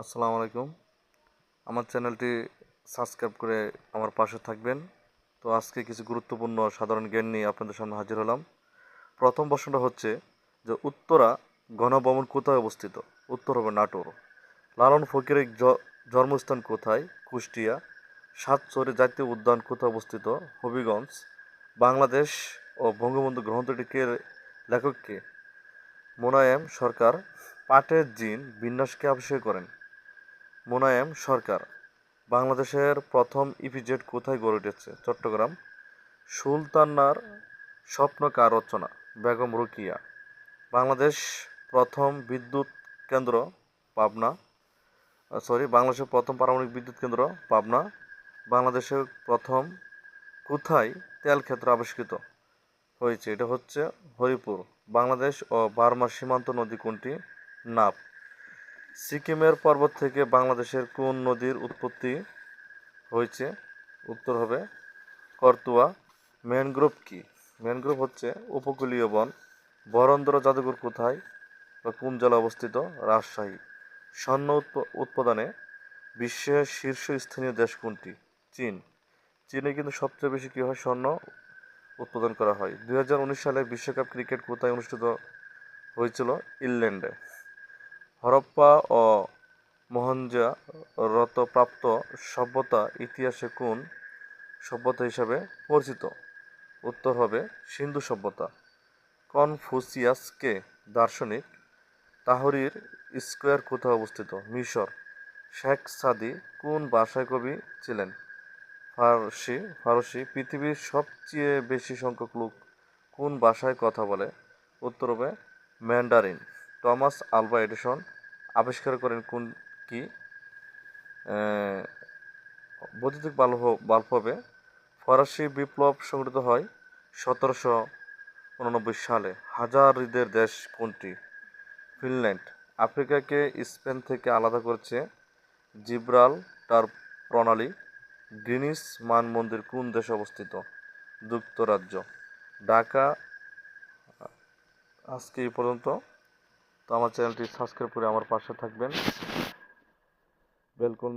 আসসালামু আলাইকুম। আমার চ্যানেলটি সাবস্ক্রাইব করে আমার পাশে থাকবেন। তো আজকে কিছু গুরুত্বপূর্ণ সাধারণ জ্ঞান নিয়ে আপনাদের সামনে হাজির হলাম। প্রথম প্রশ্নটা হচ্ছে যে উত্তরা গণভবন কোথায় অবস্থিত? উত্তর হবে নাটোর। লালন ফকিরের জন্মস্থান কোথায়? কুষ্টিয়া। সাতচরে জাতীয় উদ্যান কোথায় অবস্থিত? হবিগঞ্জ। বাংলাদেশ ও বঙ্গবন্ধু গ্রন্থটির লেখক কে? মোনায়েম সরকার। পাটের জিন বিন্যাসকে আবিষ্কার করেন? মোনায়েম সরকার। বাংলাদেশের প্রথম ইপিজেড কোথায় গড়ে উঠেছে? চট্টগ্রাম। সুলতানার স্বপ্ন কার রচনা? বেগম রোকেয়া। বাংলাদেশ প্রথম বিদ্যুৎ কেন্দ্র পাবনা বাংলাদেশের প্রথম পারমাণবিক বিদ্যুৎ কেন্দ্র পাবনা। বাংলাদেশের প্রথম কোথায় তেল ক্ষেত্র আবিষ্কৃত হয়েছে? এটা হচ্ছে হরিপুর। বাংলাদেশ ও বার্মার সীমান্ত নদী কোনটি? নাব। সিকিমের পর্বত থেকে বাংলাদেশের কোন নদীর উৎপত্তি হয়েছে? উত্তর হবে করতোয়া। ম্যানগ্রোভ কি? ম্যানগ্রোভ হচ্ছে উপকূলীয় বন। বরেন্দ্র জাদুঘর কোথায় বা কোন জেলায় অবস্থিত? রাজশাহী। স্বর্ণ উৎপাদনে বিশ্বের শীর্ষস্থানীয় দেশ কোনটি? চীন। চীনে কিন্তু সবচেয়ে বেশি কী হয়? স্বর্ণ উৎপাদন করা হয়। 2019 সালে বিশ্বকাপ ক্রিকেট কোথায় অনুষ্ঠিত হয়েছিল? ইংল্যান্ডে। হরপ্পা ও মহেঞ্জোদারোপ্রাপ্ত সভ্যতা ইতিহাসে কোন সভ্যতা হিসাবে পরিচিত? উত্তর হবে সিন্ধু সভ্যতা। কনফুসিয়াস কে দার্শনিক? তাহরির স্কোয়ার কোথায় অবস্থিত? মিশর। শেখ সাদি কোন ভাষায় কবি ছিলেন? ফারসি। পৃথিবীর সবচেয়ে বেশি সংখ্যক লোক কোন ভাষায় কথা বলে? উত্তর হবে ম্যান্ডারিন। টমাস আলভা এডিসন আবিষ্কার করেন কি? বৈদ্যুতিক বাল্ব হবে। ফরাসি বিপ্লব সংঘটিত হয় 1789 সালে। হাজার হ্রদের দেশ কোনটি? ফিনল্যান্ড। আফ্রিকাকে স্পেন থেকে আলাদা করছে জিব্রাল্টার প্রণালী। গ্রিনিচ মান মন্দির কোন দেশে অবস্থিত? যুক্তরাজ্য। ঢাকা। আজকে এই পর্যন্ত। তো আমার চ্যানেলটি সাবস্ক্রাইব করে আমার পাশে থাকবেন। বেলকন